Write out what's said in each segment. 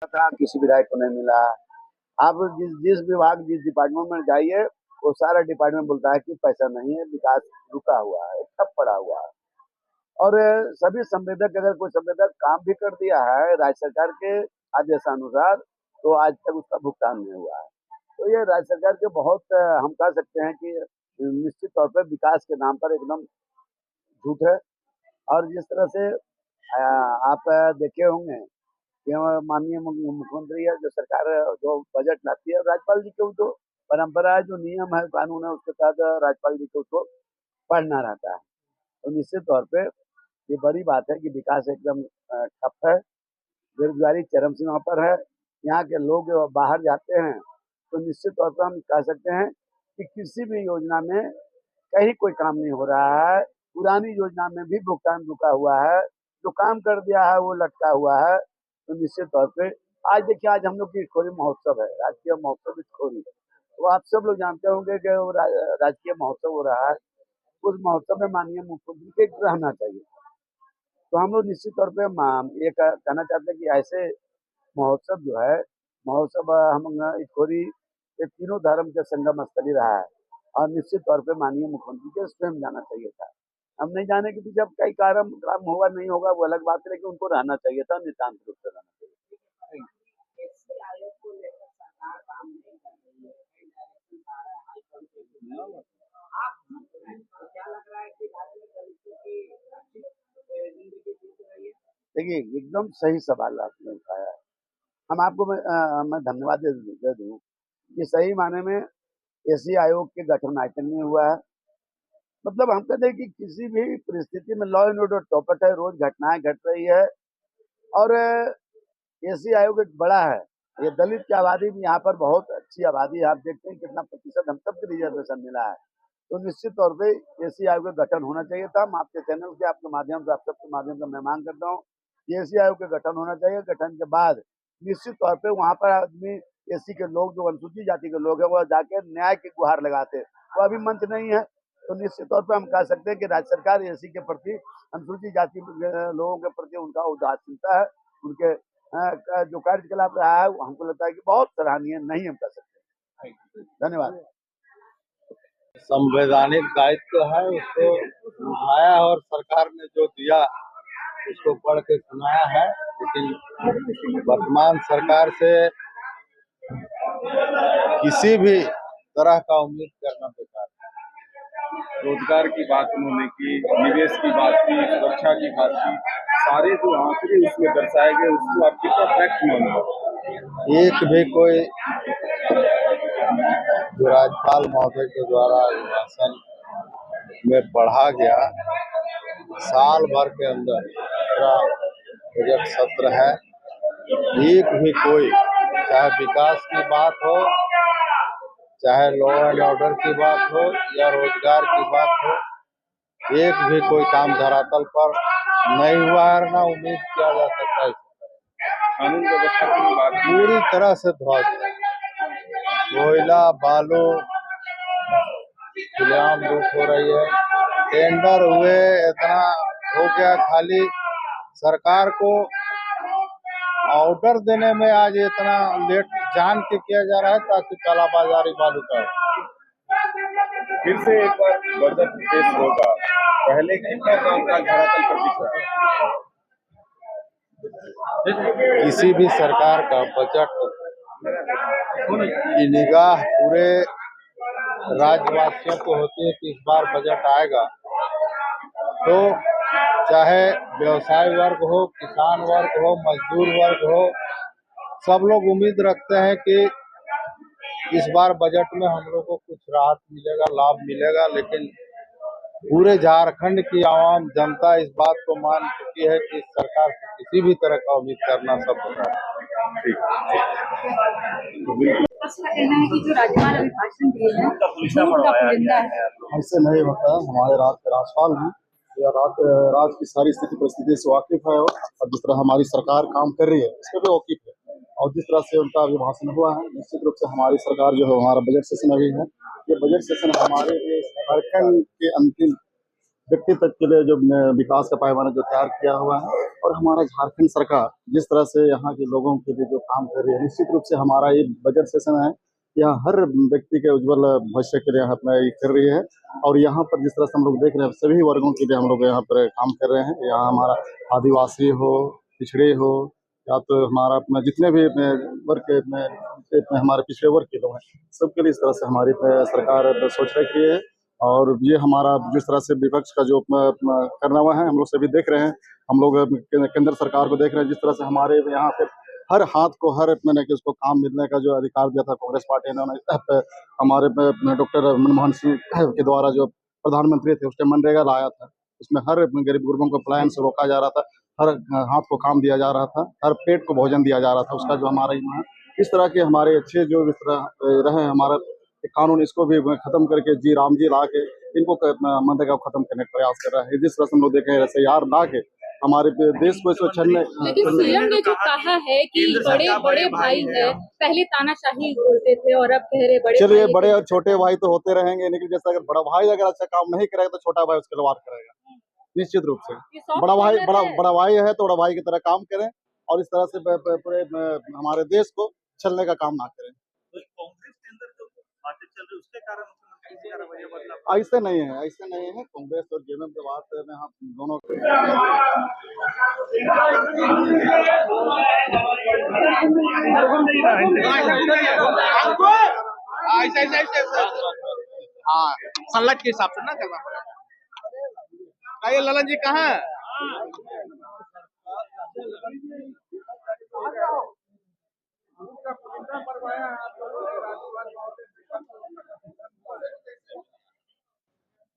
था, किसी विधायक को नहीं मिला। आप जिस जिस विभाग जिस डिपार्टमेंट में जाइए, वो सारा डिपार्टमेंट बोलता है कि पैसा नहीं है, विकास रुका हुआ है, ठप पड़ा हुआ है। और सभी संवेदक, अगर कोई संवेदक काम भी कर दिया है राज्य सरकार के आदेशानुसार, तो आज तक उसका भुगतान नहीं हुआ है। तो ये राज्य सरकार के बहुत हम कह सकते हैं कि निश्चित तौर पे विकास के नाम पर एकदम झूठ है। और जिस तरह से आप देखे होंगे कि माननीय मुख्यमंत्री है, जो सरकार जो बजट लाती है, राज्यपाल जी को तो परंपरा है, जो नियम है, कानून है, उसके तहत राज्यपाल जी को उसको पढ़ना रहता है। तो निश्चित तौर पे ये बड़ी बात है कि विकास एकदम ठप है, बेरोजगारी चरम सीमा पर है। यहाँ के लोग बाहर जाते हैं तो निश्चित तौर पर हम कह सकते हैं कि किसी भी योजना में कहीं कोई काम नहीं हो रहा है। पुरानी योजना में भी भुगतान रुका हुआ है, जो काम कर दिया है वो लटका हुआ है। तो निश्चित तौर पे आज देखिए, आज हम लोग की इटखोरी महोत्सव है, राजकीय महोत्सव इटखोरी। तो आप सब लोग जानते होंगे कि वो राजकीय महोत्सव हो रहा है। उस महोत्सव में माननीय मुख्यमंत्री के रहना चाहिए। तो हम लोग निश्चित तौर पे ये कहना चाहते हैं कि ऐसे महोत्सव जो है, महोत्सव हम इटखोरी ये तीनों धर्म के संगम स्थली रहा है, और निश्चित तौर पे माननीय मुख्यमंत्री के स्वयं जाना चाहिए था। हम नहीं जाने के पीछे अब कई कारण काम होगा नहीं होगा वो अलग बात है, लेकिन उनको रहना चाहिए था, नितांत रूप से रहना चाहिए। देखिए, एकदम सही सवाल आपने उठाया है। हम आपको मैं धन्यवाद दे दूँ कि सही मायने में एसी आयोग के गठन आज तक नहीं हुआ है। मतलब हम कहते हैं कि किसी भी परिस्थिति में लॉ एंड ऑर्डर चौपट है, रोज घटनाएं घट रही है। और एसी आयोग एक बड़ा है, ये दलित की आबादी भी यहाँ पर बहुत अच्छी आबादी है। आप देखते हैं कितना प्रतिशत हम सबको रिजर्वेशन मिला है। तो निश्चित तौर पे एसी आयोग का गठन होना चाहिए था। हम आपके चैनल के आपके माध्यम से, आप सबके माध्यम से मैं मांग करता हूँ कि एसी आयोग का गठन होना चाहिए। गठन के बाद निश्चित तौर पे वहाँ पर आदमी, एसी के लोग, जो अनुसूचित जाति के लोग हैं, वो जाके न्याय की गुहार लगाते, वो अभी मंच नहीं है। तो निश्चित तौर पे हम कह सकते हैं कि राज्य सरकार एसी के प्रति, अनुसूचित जाति लोगों के प्रति उनका उदासीनता है। उनके जो कार्यकलाप रहा है, वो हमको लगता है कि बहुत सराहनीय नहीं हम कह सकते। धन्यवाद। संवैधानिक दायित्व है, उसको निभाया और सरकार ने जो दिया उसको पढ़ के सुनाया है। लेकिन वर्तमान सरकार से किसी भी तरह का उम्मीद करना बेकार है। रोजगार की बात उन्होंने की, निवेश की बात की, सुरक्षा की बात की, सारे जो आंकड़े उसमें दर्शाए गए, उसको आप कितना फैक्ट मानो? एक भी कोई जो राज्यपाल महोदय के द्वारा भाषण में पढ़ा गया, साल भर के अंदर पूरा बजट सत्र है, एक भी कोई, चाहे विकास की बात हो, चाहे लॉ एंड ऑर्डर की बात हो या रोजगार की बात हो, एक भी कोई काम धरातल पर नहीं हुआ है, ना उम्मीद किया जा सकता है। कानून व्यवस्था की बात पूरी तरह से ध्वस्त है। कोयला बालू खुलेआम लूट हो रही है। टेंडर हुए, इतना हो गया, खाली सरकार को ऑर्डर देने में आज इतना लेट जान के किया जा रहा है ताकि कालाबाजारी बालू का। फिर से एक बार बजट पेश होगा, पहले कितना कामकाज धरातल पर दिख रहा है? किसी भी सरकार का बजट की निगाह पूरे राज्यवासियों को होती है कि इस बार बजट आएगा, तो चाहे व्यवसाय वर्ग हो, किसान वर्ग हो, मजदूर वर्ग हो, सब लोग उम्मीद रखते हैं कि इस बार बजट में हम लोग को कुछ राहत मिलेगा, लाभ मिलेगा। लेकिन पूरे झारखंड की आवाम जनता इस बात को मान चुकी है कि इस सरकार से किसी भी तरह का उम्मीद करना सब बेकार है। कहना है कि जो राज्यपाल अभिभाषण दिए हैं, झूठ का पुलिंदा है। ऐसे नहीं होता। हमारे राज्यपाल हैं, राज्य की सारी स्थिति परिस्थिति से वाकिफ है, और जिस तरह हमारी सरकार काम कर रही है इससे भी वाकिफ है। और जिस तरह से उनका अभिभाषण हुआ है, निश्चित रूप से हमारी सरकार जो है, हमारा बजट सेशन अभी है, ये बजट सेशन हमारे झारखंड के अंतिम व्यक्ति तक के लिए जो विकास का पैमाना जो तैयार किया हुआ है। और हमारा झारखंड सरकार जिस तरह से यहाँ के लोगों के लिए जो काम कर रही है, निश्चित रूप से हमारा ये बजट सेशन है, यहाँ हर व्यक्ति के उज्जवल भविष्य के लिए अपना ये कर रही है। और यहाँ पर जिस तरह से हम लोग देख रहे हैं, सभी वर्गों के लिए हम लोग यहाँ पर काम कर रहे हैं। यहाँ हमारा आदिवासी हो, पिछड़े हो, या तो हमारा अपना जितने भी वर्ग में हमारे पिछड़े वर्ग के लोग हैं, सबके लिए इस तरह से हमारी सरकार सोच रखी है। और ये हमारा जिस तरह से विपक्ष का जो करना हुआ है, हम लोग सभी देख रहे हैं। हम लोग केंद्र सरकार को देख रहे हैं, जिस तरह से हमारे यहाँ पे हर हाथ को हर महीने के उसको काम मिलने का जो अधिकार दिया था कांग्रेस पार्टी ने, हमारे डॉक्टर मनमोहन सिंह के द्वारा जो प्रधानमंत्री थे, उसने मनरेगा लाया था। उसमें हर गरीब गुरबों को पलायन से रोका जा रहा था, हर हाथ को काम दिया जा रहा था, हर पेट को भोजन दिया जा रहा था। उसका जो हमारा यहाँ इस तरह के हमारे अच्छे जो इस तरह रहे हमारा कानून, इसको भी खत्म करके जी राम जी ला के इनको मनरेगा को खत्म करने का प्रयास कर रहा है। जिस तरह से हम लोग देखें यार ला के हमारे देश को इसको छलने। लेकिन सीएम ने जो कहा है कि बड़े बड़े भाई है, पहले तानाशाही बोलते थे और अब कह रहे बड़े। चलिए, बड़े और छोटे भाई तो होते रहेंगे, लेकिन जैसे अगर बड़ा भाई अगर अच्छा काम नहीं करेगा तो छोटा भाई उसके लिए वार करेगा, निश्चित रूप से। बड़ा भाई है तो बड़ा भाई की तरह काम करें और इस तरह से पूरे हमारे देश को छलने का काम ना करें। कांग्रेस के अंदर जो बातें चल रही उसके कारण ऐसे नहीं है। कांग्रेस और जेएमएम की बात में हम दोनों हाँ, सनलाइट के हिसाब से ना करना पड़ेगा। ये ललन जी कहाँ है?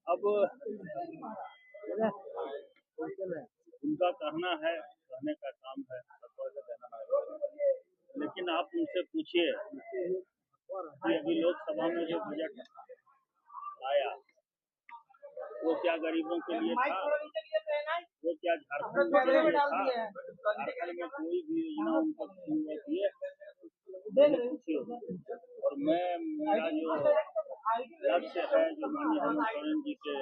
अब उनका कहना है, कहने का काम है, लेकिन आप उनसे पूछिए कि अभी लोकसभा में जो बजट आया वो क्या गरीबों के लिए था, वो क्या झारखंड के लिए था? झारखंड में कोई भी योजना उनको दिए पूछिए। और मेरा जो लक्ष्य है, जो माननीय हेमंत सोरेन जी के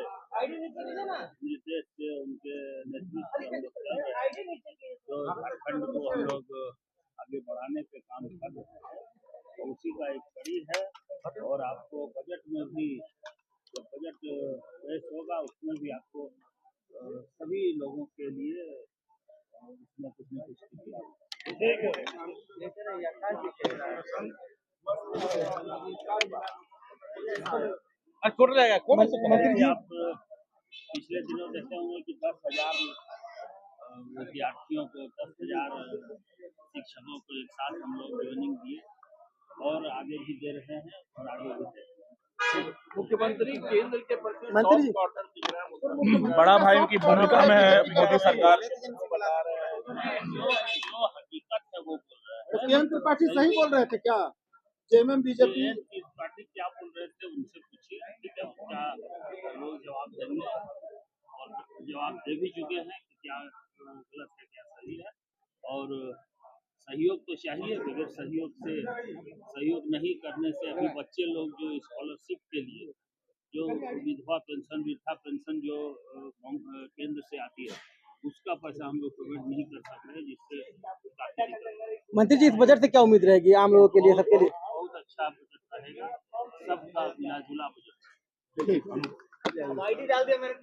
निर्देश से, उनके नेतृत्व में हम लोग चल रहे हैं, तो झारखंड को हम लोग आगे बढ़ाने के काम कर रहे हैं, तो उसी का एक कड़ी है। और आपको बजट में भी, जब बजट पेश होगा उसमें भी आपको सभी लोगों के लिए उसमें कुछ न कुछ आप पिछले दिनों देखे होंगे कि 10,000 विद्यार्थियों को, 10,000 शिक्षकों को एक साथ हम लोग ट्रेनिंग दिए और आगे भी दे रहे हैं और आगे भी दे रहे हैं। मुख्यमंत्री केंद्र के प्रति बड़ा भाई की भूमिका में है मोदी सरकार। जो हकीकत है वो बोल रहे हैं। केंद्र पार्टी सही बोल रहे थे क्या? जेएमएम बीजेपी पार्टी क्या बोल रहे थे उनसे पूछिए, ठीक है, उनका लोग जवाब देंगे और जवाब दे भी चुके हैं कि क्या गलत है क्या सही है। और सहयोग तो चाहिए, बगैर सहयोग नहीं करने से अभी बच्चे लोग जो स्कॉलरशिप के लिए जो विधवा पेंशन, वृद्धा पेंशन जो केंद्र से आती है, उसका पैसा हम लोग प्रोवाइड नहीं कर सकते हैं, जिससे मंत्री जी इस बजट से क्या उम्मीद रहेगी आम लोगों के लिए, सबके लिए? बहुत अच्छा बजट रहेगा, सबका मिला जुला बजट। डाल दिया मेरे